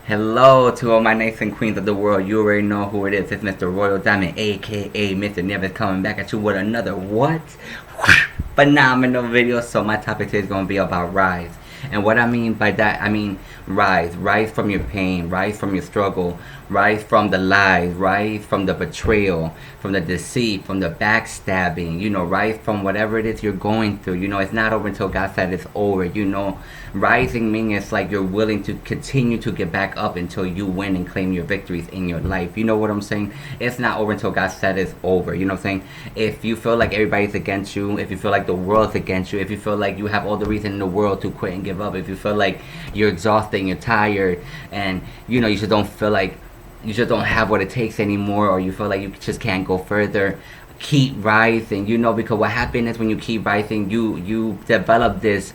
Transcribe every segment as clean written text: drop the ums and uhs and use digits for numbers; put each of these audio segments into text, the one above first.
Hello to all my knights and queens of the world. You already know who it is. It's Mr. Royal Diamond, aka Mr.RoyalNieves, coming back at you with another what? Phenomenal video. So my topic today is going to be about rise. And what I mean by that, I mean rise. Rise from your pain, rise from your struggle, rise from the lies, rise from the betrayal, from the deceit, from the backstabbing, rise from whatever it is you're going through. It's not over until God said it's over. Rising means it's like you're willing to continue to get back up until you win and claim your victories in your life. You know what I'm saying? It's not over until God said it's over. You know what I'm saying? If you feel like everybody's against you, if you feel like the world's against you, if you feel like you have all the reason in the world to quit and give up, if you feel like you're exhausted and you're tired and you just don't feel like you just don't have what it takes anymore, or you feel like you just can't go further, keep rising. Because what happens is when you keep rising, you develop this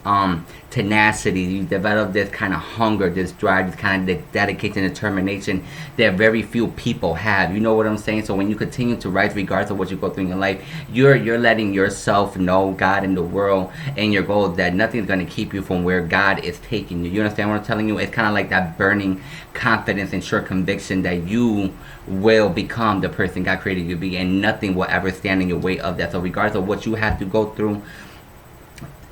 tenacity, you develop this kind of hunger, this drive, this kind of dedication, determination that very few people have. You know what I'm saying? So when you continue to rise regardless of what you go through in your life, you're letting yourself know, God and the world and your goals, that nothing's going to keep you from where God is taking you. You understand what I'm telling you? It's kind of like that burning confidence and sure conviction that you will become the person God created you to be, and nothing will ever stand in your way of that. So regardless of what you have to go through,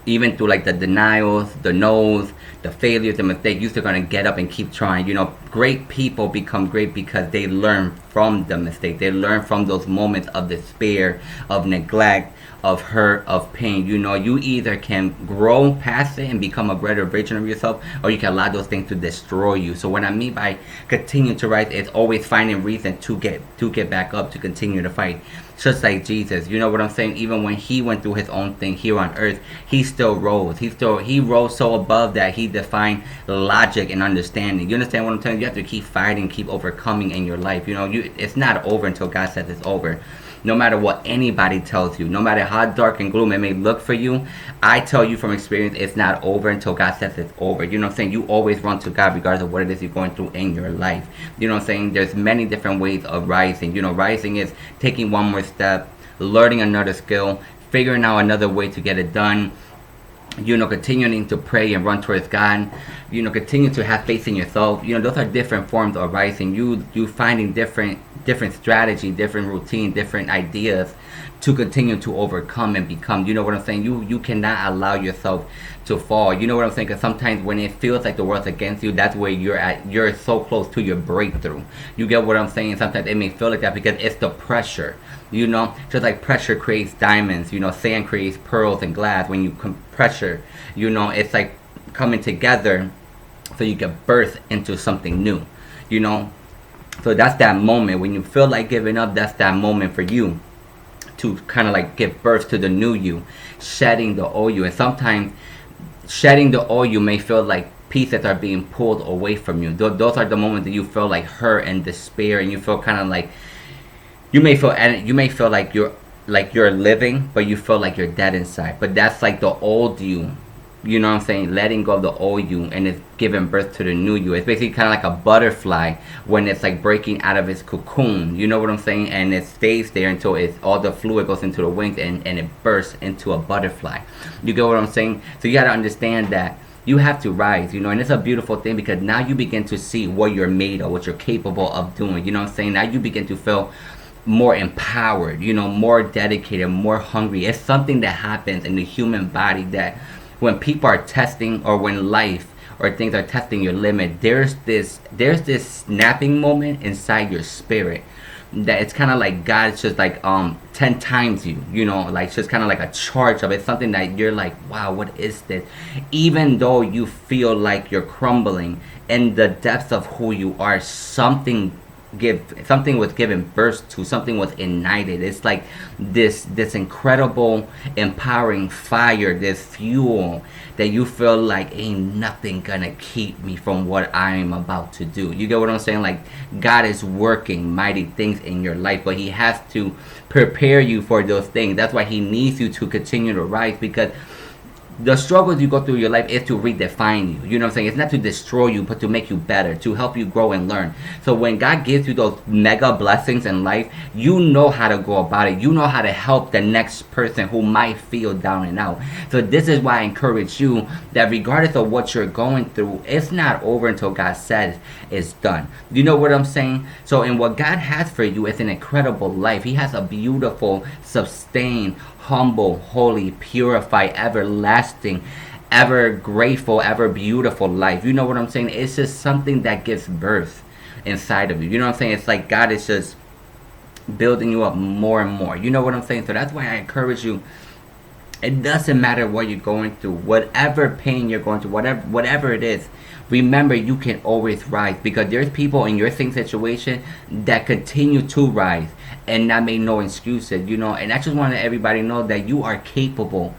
even through like the denials, the no's, the failures, the mistakes, you're still going to get up and keep trying. Great people become great because they learn from the mistake. They learn from those moments of despair, of neglect, of hurt, of pain. You either can grow past it and become a greater version of yourself, or you can allow those things to destroy you. So what I mean by continue to rise, it's always finding reason to get back up, to continue to fight. Just like Jesus, you know what I'm saying? Even when he went through his own thing here on earth, he still rose. He rose so above that he defined logic and understanding. You understand what I'm telling you? You have to keep fighting, keep overcoming in your life. It's not over until God says it's over. No matter what anybody tells you, no matter how dark and gloom it may look for you, I tell you from experience, it's not over until God says it's over. You know what I'm saying? You always run to God regardless of what it is you're going through in your life. You know what I'm saying? There's many different ways of rising. Rising is taking one more step, learning another skill, figuring out another way to get it done. Continuing to pray and run towards God. Continue to have faith in yourself. Those are different forms of rising. You finding different strategy, different routine, different ideas to continue to overcome and become. You know what I'm saying? You cannot allow yourself to fall. You know what I'm saying? Because sometimes when it feels like the world's against you, that's where you're at. You're so close to your breakthrough. You get what I'm saying? Sometimes it may feel like that because it's the pressure. Just like pressure creates diamonds. Sand creates pearls and glass. When you pressure, it's like coming together so you can birth into something new. So that's that moment when you feel like giving up. That's that moment for you to kind of like give birth to the new you, shedding the old you. And sometimes shedding the old you may feel like pieces are being pulled away from you. Those are the moments that you feel like hurt and despair, and you feel kind of like you may feel like you're living, but you feel like you're dead inside. But that's like the old you. You know what I'm saying? Letting go of the old you, and it's giving birth to the new you. It's basically kind of like a butterfly when it's like breaking out of its cocoon. You know what I'm saying? And it stays there until all the fluid goes into the wings and it bursts into a butterfly. You get what I'm saying? So you got to understand that you have to rise, and it's a beautiful thing because now you begin to see what you're made of, what you're capable of doing. You know what I'm saying? Now you begin to feel more empowered, more dedicated, more hungry. It's something that happens in the human body that when people are testing, or when life or things are testing your limit, there's this snapping moment inside your spirit that it's kind of like God's just like 10 times you, like it's just kind of like a charge of it, something that you're like, wow, what is this? Even though you feel like you're crumbling in the depths of who you are, something was given birth to, something was ignited. It's like this incredible empowering fire, this fuel that you feel like ain't nothing gonna keep me from what I'm about to do. You get what I'm saying? Like God is working mighty things in your life, but he has to prepare you for those things. That's why he needs you to continue to rise, because The struggles you go through your life is to redefine you. You know what I'm saying? It's not to destroy you, but to make you better, to help you grow and learn. So when God gives you those mega blessings in life, you know how to go about it. You know how to help the next person who might feel down and out. So this is why I encourage you that regardless of what you're going through, it's not over until God says it's done. You know what I'm saying? So in what God has for you is an incredible life. He has a beautiful, sustained, humble, holy, purified, everlasting, ever grateful, ever beautiful life. You know what I'm saying? It's just something that gives birth inside of you. You know what I'm saying? It's like God is just building you up more and more. You know what I'm saying? So that's why I encourage you. It doesn't matter what you're going through, whatever pain you're going through, whatever it is. Remember, you can always rise, because there's people in your same situation that continue to rise and not make no excuses, you know. And I just want to let everybody know that you are capable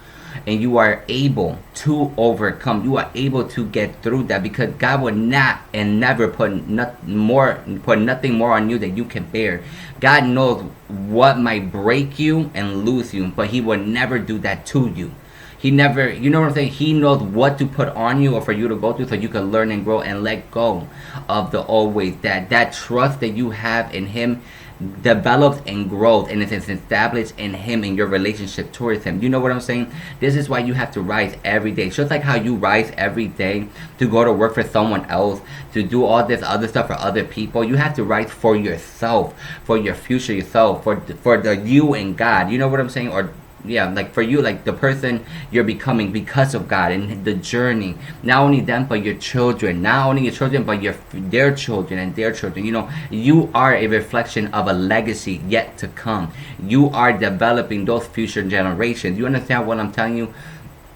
and you are able to overcome. You are able to get through that, because God will not and never put nothing more on you that you can bear. God knows what might break you and lose you, but He will never do that to you. He never, you know what I'm saying? He knows what to put on you or for you to go through so you can learn and grow and let go of the old ways. That trust that you have in Him develops and grows, and it's established in Him, in your relationship towards Him. You know what I'm saying? This is why you have to rise every day. Just like how you rise every day to go to work for someone else, to do all this other stuff for other people, you have to rise for yourself, for your future yourself, for the you and God. You know what I'm saying? Or yeah, like for you, like the person you're becoming because of God and the journey. Not only them, but your children. Not only your children, but their children and their children. You know, you are a reflection of a legacy yet to come. You are developing those future generations. You understand what I'm telling you?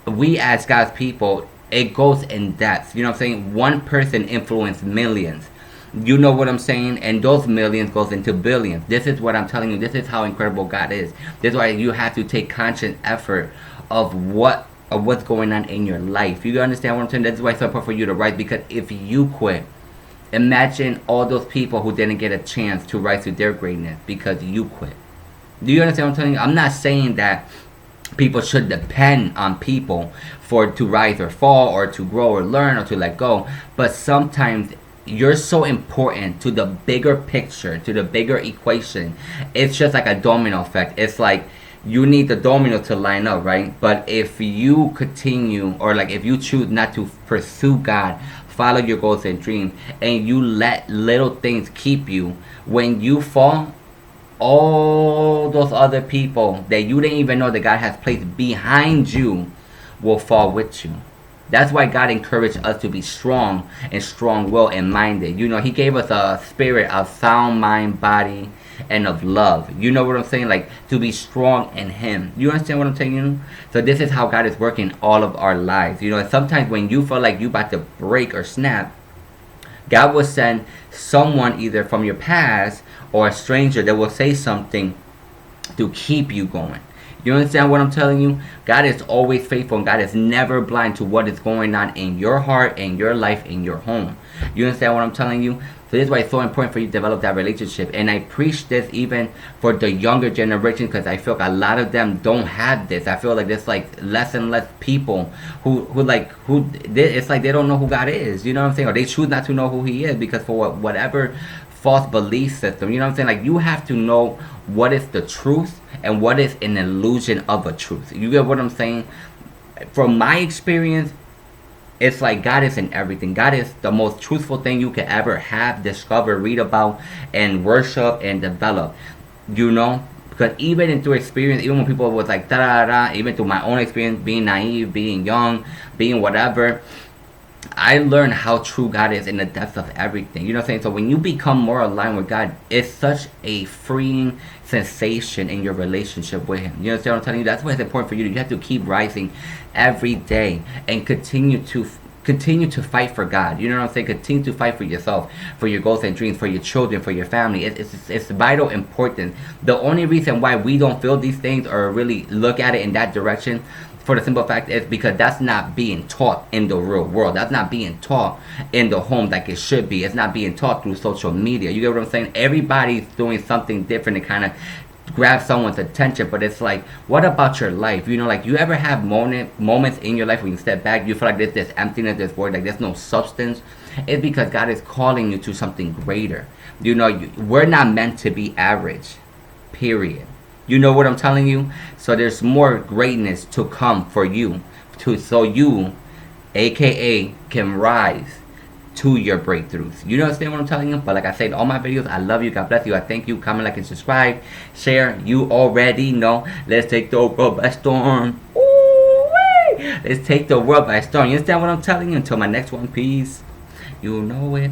We as God's people, it goes in depth. You know what I'm saying? One person influenced millions. You know what I'm saying? And those millions goes into billions. This is what I'm telling you. This is how incredible God is. This is why you have to take conscious effort of what's going on in your life. You understand what I'm saying? That's why it's so important for you to write. Because if you quit, imagine all those people who didn't get a chance to rise to their greatness because you quit. Do you understand what I'm telling you? I'm not saying that people should depend on people to rise or fall, or to grow or learn, or to let go. But sometimes you're so important to the bigger picture, to the bigger equation. It's just like a domino effect. It's like you need the domino to line up, right? But if you continue, or like if you choose not to pursue God, follow your goals and dreams, and you let little things keep you, when you fall, all those other people that you didn't even know that God has placed behind you will fall with you. That's why God encouraged us to be strong and strong-willed and minded. You know, He gave us a spirit of sound mind, body, and of love. You know what I'm saying? Like, to be strong in Him. You understand what I'm saying? You know? So this is how God is working all of our lives. You know, sometimes when you feel like you about to break or snap, God will send someone either from your past or a stranger that will say something to keep you going. You understand what I'm telling you? God is always faithful, and God is never blind to what is going on in your heart, in your life, in your home. You understand what I'm telling you? So this is why it's so important for you to develop that relationship. And I preach this even for the younger generation, because I feel like a lot of them don't have this. I feel like there's like less and less people who it's like they don't know who God is. You know what I'm saying? Or they choose not to know who He is because for whatever false belief system. You know what I'm saying? Like, you have to know what is the truth and what is an illusion of a truth. You get what I'm saying? From my experience, it's like God is in everything. God is the most truthful thing you could ever have, discover, read about, and worship and develop. You know? Because even through experience, even when people was like da-da-da, even through my own experience, being naive, being young, being whatever, I learned how true God is in the depths of everything. You know what I'm saying? So when you become more aligned with God, it's such a freeing sensation in your relationship with Him. You understand what I'm telling you? That's why it's important for you. You have to keep rising every day and continue to fight for God. You know what I'm saying? Continue to fight for yourself, for your goals and dreams, for your children, for your family. It's vital important. The only reason why we don't feel these things or really look at it in that direction, for the simple fact is because that's not being taught in the real world. That's not being taught in the home like it should be. It's not being taught through social media. You get what I'm saying? Everybody's doing something different to kind of grab someone's attention, but it's like, what about your life? You know, like, you ever have moments in your life when you step back, you feel like there's this emptiness, this void, like there's no substance? It's because God is calling you to something greater. You know, we're not meant to be average, period. You know what I'm telling you? So there's more greatness to come for you, so you, aka, can rise to your breakthroughs. You understand what I'm telling you? But like I said, all my videos, I love you. God bless you. I thank you. Comment, like, and subscribe. Share. You already know. Let's take the world by storm. Ooh-wee. Let's take the world by storm. You understand what I'm telling you? Until my next one, peace. You know it.